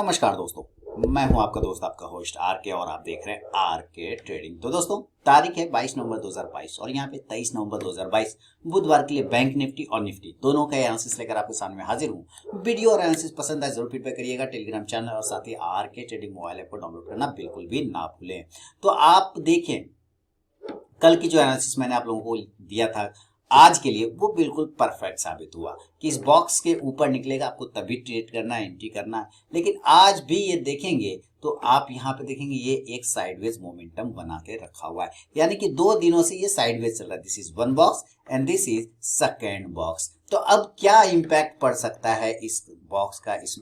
नमस्कार दोस्तों, मैं हूं आपका दोस्त आपका होस्ट आर के और आप देख रहे हैं आर के ट्रेडिंग। तो दोस्तों तारीख है 22 नवंबर 2022 और यहाँ पे 23 नवंबर 2022 बुधवार के लिए बैंक निफ्टी और निफ्टी दोनों का एनालिसिस लेकर आपके सामने हाजिर हूँ। वीडियो और एनालिसिस पसंद आए जरूर फीडबैक करिएगा। टेलीग्राम चैनल और साथ ही आर के ट्रेडिंग मोबाइल ऐप को डाउनलोड करना बिल्कुल भी ना भूलें। तो आप देखें, कल की जो एनालिसिस मैंने आप लोगों को दिया था आज के लिए वो बिल्कुल परफेक्ट साबित हुआ कि इस बॉक्स के ऊपर निकलेगा, आपको तभी ट्रेड करना है, एंट्री करना है। लेकिन आज भी ये देखेंगे तो आप यहाँ पे देखेंगे ये एक साइडवेज मोमेंटम बना के रखा हुआ है, यानी कि 2 दिनों से ये साइडवेज चल रहा है। This is one box and this is second box. तो अब क्या इम्पैक्ट पड़ सकता है इस बॉक्स का इस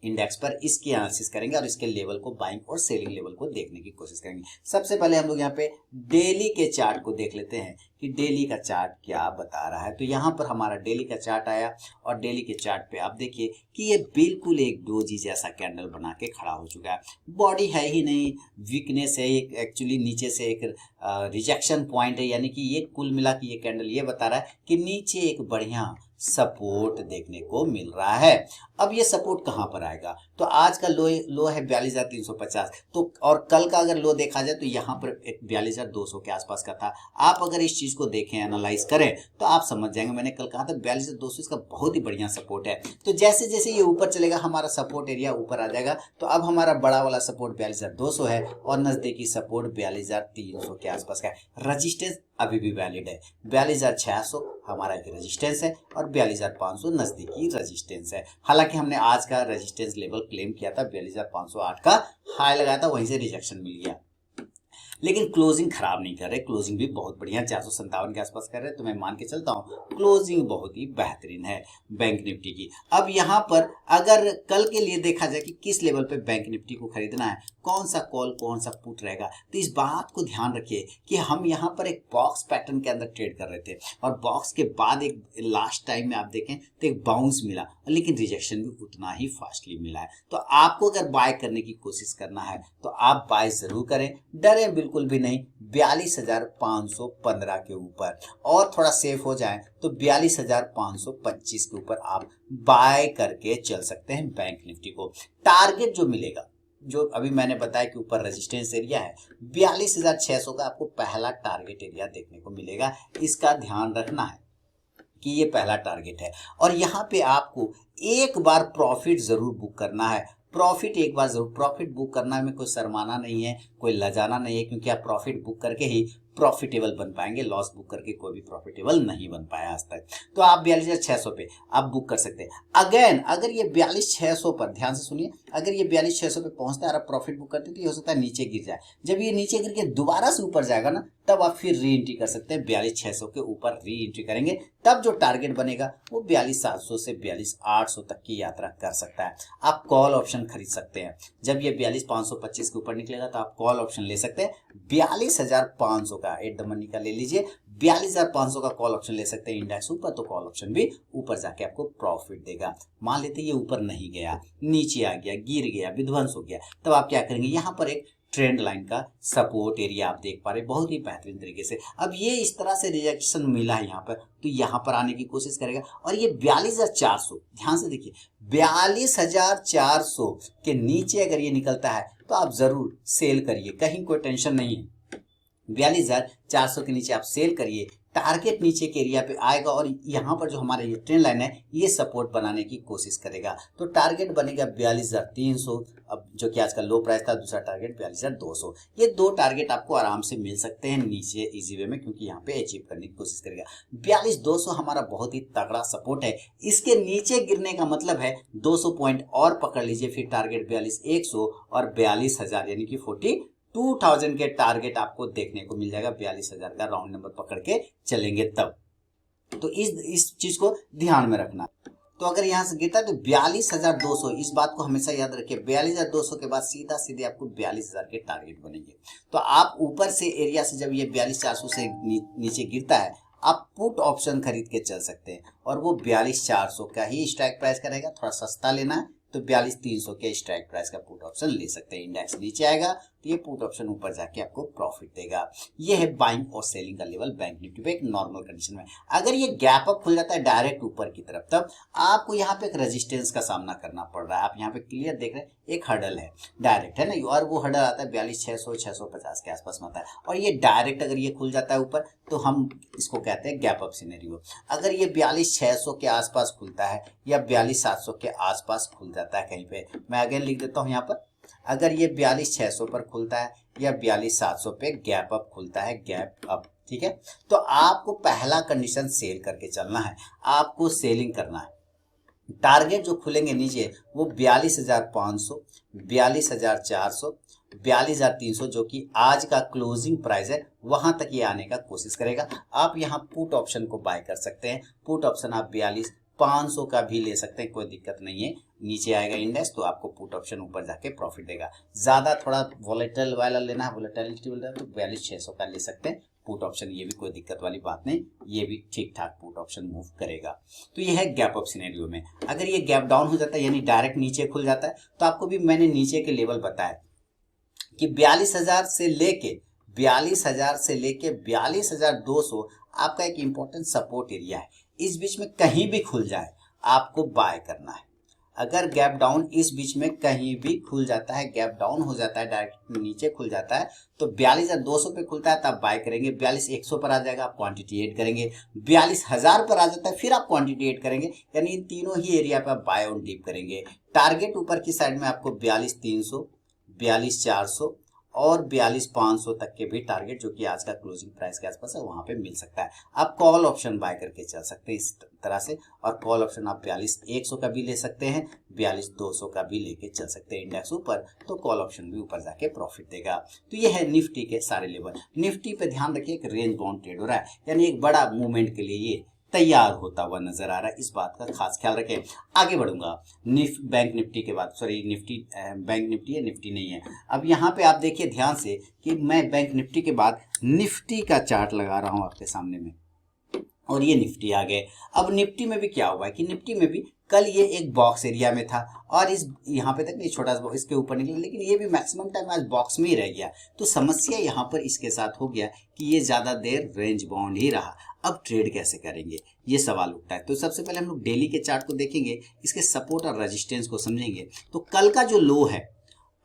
इंडेक्स पर, इसकी एनालिसिस करेंगे और इसके लेवल को, बाइंग और सेलिंग लेवल को देखने की कोशिश करेंगे। सबसे पहले हम लोग यहाँ पे डेली के चार्ट को देख लेते हैं कि डेली का चार्ट क्या बता रहा है। तो यहाँ पर हमारा डेली का चार्ट आया और डेली के चार्ट पे आप देखिए कि ये बिल्कुल एक डोजी जैसा कैंडल बना के खड़ा हो चुका है। बॉडी है ही नहीं, वीकनेस है, एक एक्चुअली नीचे से एक रिजेक्शन पॉइंट है, यानी कि ये कुल मिला के ये कैंडल ये बता रहा है कि नीचे एक बढ़िया सपोर्ट देखने को मिल रहा है। अब ये सपोर्ट कहां पर आएगा? तो आज का लो है 42,350, तो और कल का अगर लो देखा जाए तो यहाँ पर 42,200 के आसपास का था। आप अगर इस चीज को देखें, एनालाइज करें तो आप समझ जाएंगे। मैंने कल कहा था 42,200 इसका बहुत ही बढ़िया सपोर्ट है। तो जैसे जैसे ये ऊपर चलेगा हमारा सपोर्ट एरिया ऊपर आ जाएगा। तो अब हमारा बड़ा वाला सपोर्ट 42,200 है और नजदीकी सपोर्ट 42,300 के आसपास का है। रजिस्टेंस अभी भी वैलिड है, 42,600 हमारा एक रेजिस्टेंस है और 42,500 नजदीकी रेजिस्टेंस है। हालांकि हमने आज का रेजिस्टेंस लेवल क्लेम किया था, 42,508 का हाई लगाया था, वहीं से रिजेक्शन मिल गया। लेकिन क्लोजिंग खराब नहीं कर रहे, क्लोजिंग भी बहुत बढ़िया 457 के आसपास कर रहे हैं। तो मैं मान के चलता हूँ क्लोजिंग बहुत ही बेहतरीन है बैंक निफ्टी की। अब यहाँ पर अगर कल के लिए देखा जाए कि किस लेवल पे बैंक निफ्टी को खरीदना है, कौन सा कॉल कौन सा पुट रहेगा, तो इस बात को ध्यान रखिए कि हम यहाँ पर एक बॉक्स पैटर्न के अंदर ट्रेड कर रहे थे और बॉक्स के बाद एक लास्ट टाइम में आप देखें तो एक बाउंस मिला, लेकिन रिजेक्शन भी उतना ही फास्टली मिला है। तो आपको अगर बाय करने की कोशिश करना है तो आप बाय जरूर करें, डरे बिल्कुल भी नहीं। 42,515 के ऊपर और थोड़ा सेफ हो जाए तो 42,525 के ऊपर आप बाय करके चल सकते हैं बैंक निफ्टी को। टारगेट जो मिलेगा, जो अभी मैंने बताया कि ऊपर रेजिस्टेंस एरिया है 42,600 का, आपको पहला टारगेट एरिया देखने को मिलेगा। इसका ध्यान रखना है कि ये पहला टारगेट है और यहाँ पे आपको एक बार प्रॉफिट जरूर बुक करना है। प्रॉफिट एक बार जरूर प्रॉफिट बुक करना में कोई शर्माना नहीं है, कोई लजाना नहीं है, क्योंकि आप प्रॉफिट बुक करके ही प्रॉफिटेबल बन पाएंगे। लॉस बुक करके कोई भी प्रॉफिटेबल नहीं बन पाया आज तक। तो आप 42,600 पे आप बुक कर सकते हैं। अगेन अगर ये 42,600 पर, ध्यान से सुनिए, अगर ये 42,600 पे पहुंचता है और आप प्रॉफिट बुक करते हैं तो ये हो सकता है नीचे गिर जाए। जब ये नीचे गिर के दोबारा से ऊपर जाएगा ना, तब आप फिर री एंट्री कर सकते हैं। 42,600 के ऊपर री एंट्री करेंगे तब जो टारगेट बनेगा वो 42,700 से 42,800 तक की यात्रा कर सकता है। आप कॉल ऑप्शन खरीद सकते हैं। जब ये 42,525 के ऊपर निकलेगा तो आप कॉल ऑप्शन ले सकते हैं। 42,500 का एट द मनी का ले लीजिए, 42,500 का कॉल ऑप्शन ले सकते हैं। इंडेक्स ऊपर तो कॉल ऑप्शन भी ऊपर जाके आपको प्रॉफिट देगा। मान लेते ये ऊपर नहीं गया, नीचे आ गया, गिर गया, विध्वंस हो गया, तब आप क्या करेंगे? यहाँ पर एक ट्रेंड लाइन का सपोर्ट एरिया आप देख पा रहे बहुत ही बेहतरीन तरीके से। अब ये इस तरह से रिजेक्शन मिला है यहाँ पर, तो यहाँ पर आने की कोशिश करेगा और ये 42,400, ध्यान से देखिए, 42,400 के नीचे अगर ये निकलता है तो आप जरूर सेल करिए, कहीं कोई टेंशन नहीं है। 42,400 के नीचे आप सेल करिए, टारगेट नीचे के एरिया पे आएगा और यहाँ पर जो हमारा ये ट्रेंड लाइन है ये सपोर्ट बनाने की कोशिश करेगा। तो टारगेट बनेगा 42,300, अब जो कि आज का लो प्राइस था। दूसरा टारगेट 42,200। ये दो टारगेट आपको आराम से मिल सकते हैं नीचे इजी वे में, क्योंकि यहाँ पे अचीव करने की कोशिश करेगा। 42,200 हमारा बहुत ही तगड़ा सपोर्ट है। इसके नीचे गिरने का मतलब है 200 पॉइंट और पकड़ लीजिए, फिर टारगेट 42,100 और 42,000 यानी कि 42,000 के टारगेट आपको देखने को मिल जाएगा। 42,000 का राउंड नंबर पकड़ के चलेंगे तब। तो इस चीज को ध्यान में रखना। तो अगर यहाँ से गिरता है तो 42,200, इस बात को हमेशा याद रखिए। 42,200 के बाद सीधा सीधे आपको 42,000 के टारगेट बनेंगे। तो आप ऊपर से एरिया से जब ये 42,400 से नीचे गिरता है, आप पुट ऑप्शन खरीद के चल सकते हैं और वो 42,400 का ही स्ट्राइक प्राइस का रहेगा। थोड़ा सस्ता लेना है तो 42,300 के स्ट्राइक प्राइस का पुट ऑप्शन ले सकते हैं। इंडेक्स नीचे आएगा तो ये पुट ऑप्शन ऊपर जाके आपको प्रॉफिट देगा। ये है बाइंग और सेलिंग का लेवल बैंक निफ्टी पे एक नॉर्मल कंडीशन में। अगर ये गैप अप खुल जाता है डायरेक्ट ऊपर की तरफ, तब आपको यहाँ पे एक रेजिस्टेंस का सामना करना पड़ रहा है। आप यहाँ पे क्लियर देख रहे हैं, एक हर्डल है डायरेक्ट, है ना, और वो हर्डल आता है 42,600 650 के आसपास में आता है। और ये डायरेक्ट अगर ये खुल जाता है ऊपर तो हम इसको कहते हैं गैप अप सिनेरियो। अगर ये 42,600 के आसपास खुलता है या 42,700 के आसपास खुल जाता है कहीं पे, मैं अगेन लिख देता हूँ यहाँ पर, अगर ये 42,600 पर खुलता है या 42,700 पे गैप अप खुलता है, गैप अप, ठीक है, तो आपको पहला कंडीशन सेल करके चलना है, आपको सेलिंग करना है। टारगेट जो खुलेंगे नीचे वो 42,500, 42,400, 42,300 जो कि आज का क्लोजिंग प्राइस है, वहां तक ये आने का कोशिश करेगा। आप यहाँ पुट ऑप्शन को बाय कर सकते हैं। पुट ऑप्शन आप 42,500 का भी ले सकते हैं, कोई दिक्कत नहीं है। नीचे आएगा इंडेक्स तो आपको पुट ऑप्शन ऊपर जाके प्रॉफिट देगा। ज्यादा थोड़ा वोलेटाइल वाला लेना है, वोलेटिलिटी वाला, तो 42,600 का ले सकते हैं पुट ऑप्शन। ये भी कोई दिक्कत वाली बात नहीं, ये भी ठीक ठाक पुट ऑप्शन मूव करेगा। तो ये है गैप अप सिनेरियो में। अगर ये गैप डाउन हो जाता है यानी डायरेक्ट नीचे खुल जाता है, तो आपको भी मैंने नीचे के लेवल बताया कि 42,000 से लेके 42,200 आपका एक इंपॉर्टेंट सपोर्ट एरिया है। इस बीच में कहीं भी खुल जाए आपको बाय करना है। अगर गैप डाउन इस बीच में कहीं भी खुल जाता है, गैप डाउन हो जाता है, डायरेक्ट नीचे खुल जाता है, तो 42,200 पे खुलता है तब बाय करेंगे। 42,100 पर आ जाएगा आप क्वांटिटी ऐड करेंगे। 42,000 पर आ जाता है फिर आप क्वांटिटी ऐड करेंगे। यानी इन तीनों ही एरिया पे आप बाय ऑन डीप करेंगे। टारगेट ऊपर की साइड में आपको 42,300, 42,400 और 42,500 तक के भी टारगेट, जो कि आज का क्लोजिंग प्राइस के आसपास है, वहां पे मिल सकता है। आप कॉल ऑप्शन बाय करके चल सकते हैं इस तरह से, और कॉल ऑप्शन आप 42,100 का भी ले सकते हैं, 42,200 का भी लेके चल सकते हैं। इंडेक्स ऊपर तो कॉल ऑप्शन भी ऊपर जाके प्रॉफिट देगा। तो ये है निफ्टी के सारे लेवल। निफ्टी पे ध्यान रखिए, एक रेंज बाउंड ट्रेड हो रहा है, यानी एक बड़ा मूवमेंट के लिए ये तैयार होता हुआ नजर आ रहा है। इस बात का खास ख्याल रखें। आगे बढ़ूंगा बैंक निफ्टी के बाद, सॉरी निफ्टी बैंक निफ्टी है, निफ्टी नहीं है। अब यहाँ पे आप देखिए ध्यान से कि मैं बैंक निफ्टी के बाद निफ्टी का चार्ट लगा रहा हूँ आपके सामने में, और ये निफ्टी आ गए। अब निफ्टी में भी क्या हुआ है कि निफ्टी में भी कल ये एक बॉक्स एरिया में था और इस यहाँ पे तक ये छोटा सा इसके ऊपर निकला, लेकिन ये भी मैक्सिमम टाइम आज बॉक्स में ही रह गया। तो समस्या यहाँ पर इसके साथ हो गया कि ये ज्यादा देर रेंज बाउंड ही रहा। अब ट्रेड कैसे करेंगे ये सवाल उठता है। तो सबसे पहले हम लोग डेली के चार्ट को देखेंगे, इसके सपोर्ट और रेजिस्टेंस को समझेंगे। तो कल का जो लो है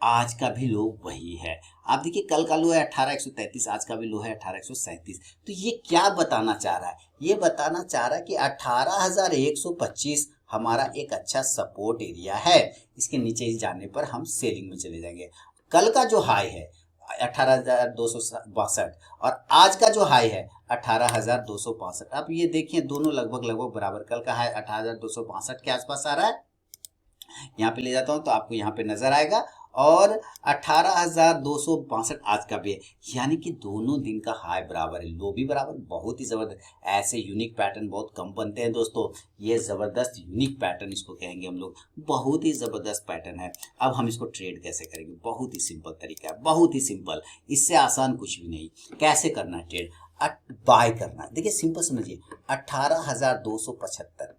आज का भी लो वही है। आप देखिए कल का लो है 18,133, आज का भी लो है 18,137। तो ये क्या बताना चाह रहा है? ये बताना चाह रहा है कि 18,125 हमारा एक अच्छा सपोर्ट एरिया है। इसके नीचे ही जाने पर हम सेलिंग में चले जाएंगे। कल का जो हाई है 18,262 और आज का जो हाई है 18,262। अब ये देखिए दोनों लगभग बराबर। कल का हाई 18,262 के आसपास आ रहा है, यहाँ पे ले जाता हूं तो आपको यहाँ पे नजर आएगा, और 18,262 आज का भी है। यानी कि दोनों दिन का हाई बराबर है, लो भी बराबर। बहुत ही जबरदस्त। ऐसे यूनिक पैटर्न बहुत कम बनते हैं दोस्तों। ये जबरदस्त यूनिक पैटर्न इसको कहेंगे हम लोग, बहुत ही जबरदस्त पैटर्न है। अब हम इसको ट्रेड कैसे करेंगे? बहुत ही सिंपल तरीका है, बहुत ही सिंपल, इससे आसान कुछ भी नहीं। कैसे करना है ट्रेड? बाय करना है। देखिए सिंपल समझिए, 18,275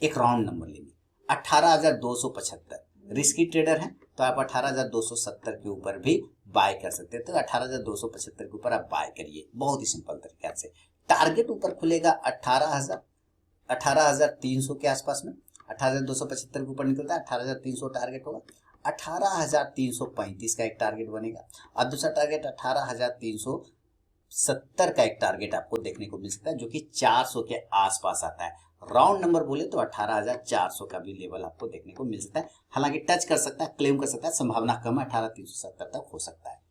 एक राउंड नंबर लेंगे, 18,275। रिस्की ट्रेडर हैं तो आप 18,270 के ऊपर भी बाय कर सकते हैं। तो 18,275 के ऊपर आप बाय करिए, बहुत ही सिंपल तरीके से। टारगेट ऊपर खुलेगा 18,300 के आसपास में। 18,275 के ऊपर निकलता है, 18,300 टारगेट होगा। 18,335 का एक टारगेट बनेगा, और दूसरा टारगेट 18,370 का एक टारगेट आपको देखने को मिल सकता है, जो कि 400 के आसपास आता है। राउंड नंबर बोले तो 18,400 का भी लेवल आपको देखने को मिल सकता है। हालांकि टच कर सकता है, क्लेम कर सकता है, संभावना कम है, 18,370 तक हो सकता है।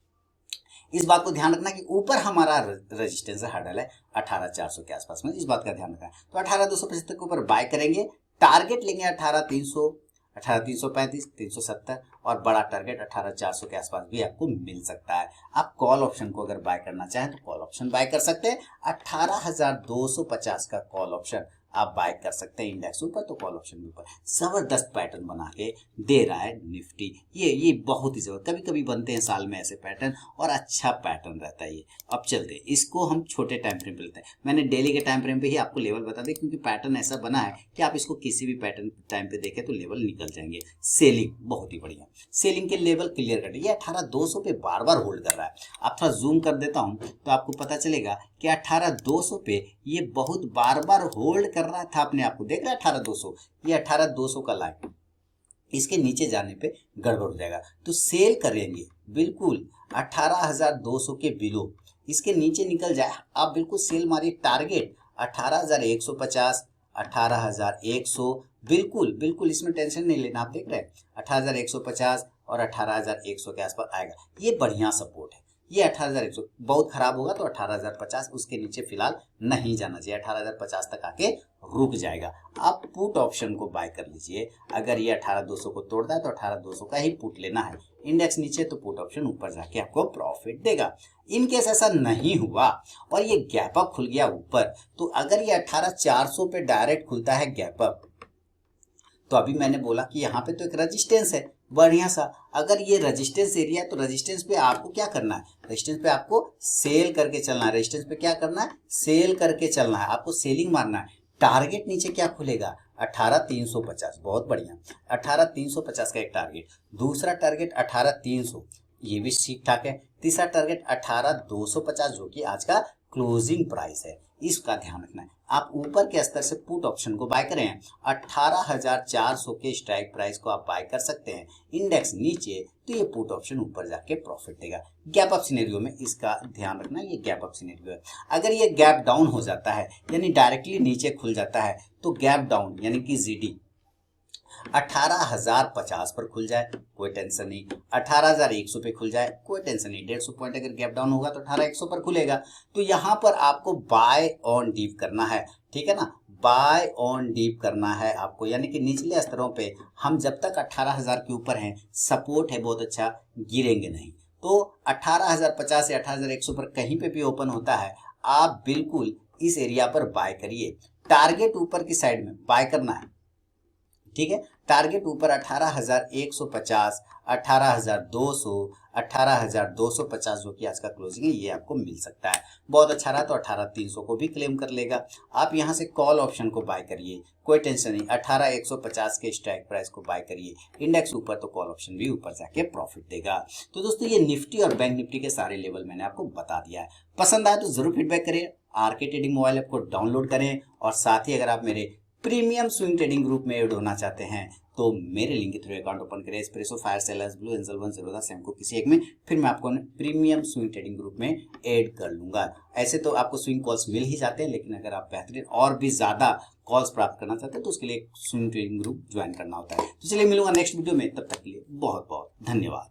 इस बात को ध्यान रखना कि ऊपर हमारा रेजिस्टेंस हर्डल है 18,400 के आसपास में, इस बात का ध्यान रखना है। तो 18,275 के ऊपर बाय करेंगे, टारगेट लेंगे 18,300, 18,335, 370, और बड़ा टारगेट 18,400 के आसपास भी आपको मिल सकता है। आप कॉल ऑप्शन को अगर बाय करना चाहें तो कॉल ऑप्शन बाय कर सकते हैं। 18,250 का कॉल ऑप्शन आप बाय कर सकते हैं। इंडेक्स ऊपर तो कॉल ऑप्शन भी ऊपर। जबरदस्त पैटर्न बना के दे रहा है निफ्टी। ये बहुत ही जबरदस्त, कभी कभी बनते हैं साल में ऐसे पैटर्न और अच्छा पैटर्न रहता है ये। अब चलते हैं, इसको हम छोटे टाइम फ्रेम पे लेते हैं। मैंने डेली के टाइम फ्रेम पे ही आपको लेवल बता दिया, क्योंकि पैटर्न ऐसा बना है कि आप इसको किसी भी पैटर्न टाइम पे देखें तो लेवल निकल जाएंगे। सेलिंग बहुत ही बढ़िया, सेलिंग के लेवल क्लियर कर ये 18,200 पे बार बार होल्ड कर रहा है। आप थोड़ा जूम कर देता हूं तो आपको पता चलेगा कि 18,200 पे ये बहुत बार बार होल्ड कर रहा था। अपने आप को देख रहा है 18,200, ये 18,200 का लाइन, इसके नीचे जाने पे गड़बड़ हो जाएगा तो सेल करेंगे बिल्कुल 18,200 के बिलो। इसके नीचे निकल जाए आप बिल्कुल सेल मारिए। टारगेट 18,150, 18,100, बिल्कुल बिल्कुल इसमें टेंशन नहीं लेना। आप देख रहे हैं 18,150 और 18,100 के आसपास आएगा, ये बढ़िया सपोर्ट है। ये 18,100 बहुत खराब होगा तो 18,050, उसके नीचे फिलहाल नहीं जाना चाहिए। 18,050 तक आके रुक जाएगा। आप पुट ऑप्शन को बाय कर लीजिए। अगर ये 18,200 को तोड़ता है तो 18,200 का ही पुट लेना है। इंडेक्स नीचे तो पुट ऑप्शन ऊपर जाके आपको प्रॉफिट देगा। इनकेस ऐसा नहीं हुआ और ये गैप अप खुल गया ऊपर, तो अगर ये 18,400 पे डायरेक्ट खुलता है गैप अप, तो अभी मैंने बोला कि यहाँ पे तो एक रेजिस्टेंस है बढ़िया सा। अगर ये रेजिस्टेंस एरिया है तो रेजिस्टेंस पे आपको क्या करना है, रेजिस्टेंस पे आपको सेल करके चलना है। रेजिस्टेंस पे क्या करना है, सेल करके चलना है, आपको सेलिंग मारना है। टारगेट नीचे क्या खुलेगा, 18,350, बहुत बढ़िया। 18,350 का एक टारगेट, दूसरा टारगेट 18,300, ये भी ठीक ठाक है। तीसरा टारगेट 18,250 जो कि आज का क्लोजिंग प्राइस है, इसका ध्यान रखना है। आप ऊपर के स्तर से पुट ऑप्शन को बाय करें 18,400 के स्ट्राइक प्राइस को आप बाय कर सकते हैं। इंडेक्स नीचे तो ये पुट ऑप्शन ऊपर जाके प्रॉफिट देगा। गैप अप सिनेरियो में इसका ध्यान रखना, ये गैप अप सिनेरियो है। अगर ये गैप डाउन हो जाता है यानी डायरेक्टली नीचे खुल जाता है तो गैप डाउन यानी कि जीडी 18,050 पर खुल जाए कोई टेंशन नहीं, 18,100 पे खुल जाए कोई टेंशन नहीं। 150 पॉइंट अगर गैप डाउन होगा तो 18,100 पर खुलेगा। तो यहाँ पर आपको बाय ऑन डीप करना है, ठीक है ना, बाय ऑन डीप करना है आपको। यानी कि निचले स्तरों पे हम जब तक 18,000 के ऊपर हैं, सपोर्ट है बहुत अच्छा, गिरेंगे नहीं। तो 18,050 से 18,100 पर कहीं पे भी ओपन होता है, आप बिल्कुल इस एरिया पर बाय करिए। टारगेट ऊपर की साइड में बाय करना है, ठीक है। टारगेट ऊपर 18,150, 18,200, 18,250 जो कि आज का क्लोजिंग है, ये आपको मिल सकता है। बहुत अच्छा रहा तो 18,300 को भी क्लेम कर लेगा। आप यहां से कॉल ऑप्शन को बाय करिए, कोई टेंशन नहीं। 18,150 के स्ट्राइक प्राइस को बाय करिए। इंडेक्स ऊपर तो कॉल ऑप्शन भी ऊपर जाके प्रॉफिट देगा। तो दोस्तों ये निफ्टी और बैंक निफ्टी के सारे लेवल मैंने आपको बता दिया है। पसंद आए तो जरूर फीडबैक करें। आरके ट्रेडिंग मोबाइल ऐप को डाउनलोड करें और साथ ही अगर आप मेरे प्रीमियम स्विंग ट्रेडिंग ग्रुप में ऐड होना चाहते हैं तो मेरे लिंक के थ्रू अकाउंट ओपन करें। Espresso, fire sellers, blue angel, 1 same को किसी एक में, फिर मैं आपको प्रीमियम स्विंग ट्रेडिंग ग्रुप में ऐड कर लूंगा। ऐसे तो आपको स्विंग कॉल्स मिल ही जाते हैं, लेकिन अगर आप बेहतरीन और भी ज्यादा कॉल्स प्राप्त करना चाहते हैं तो उसके लिए स्विंग ट्रेडिंग ग्रुप ज्वाइन करना होता है। तो चलिए मिलूंगा नेक्स्ट वीडियो में, तब तक के लिए बहुत बहुत धन्यवाद।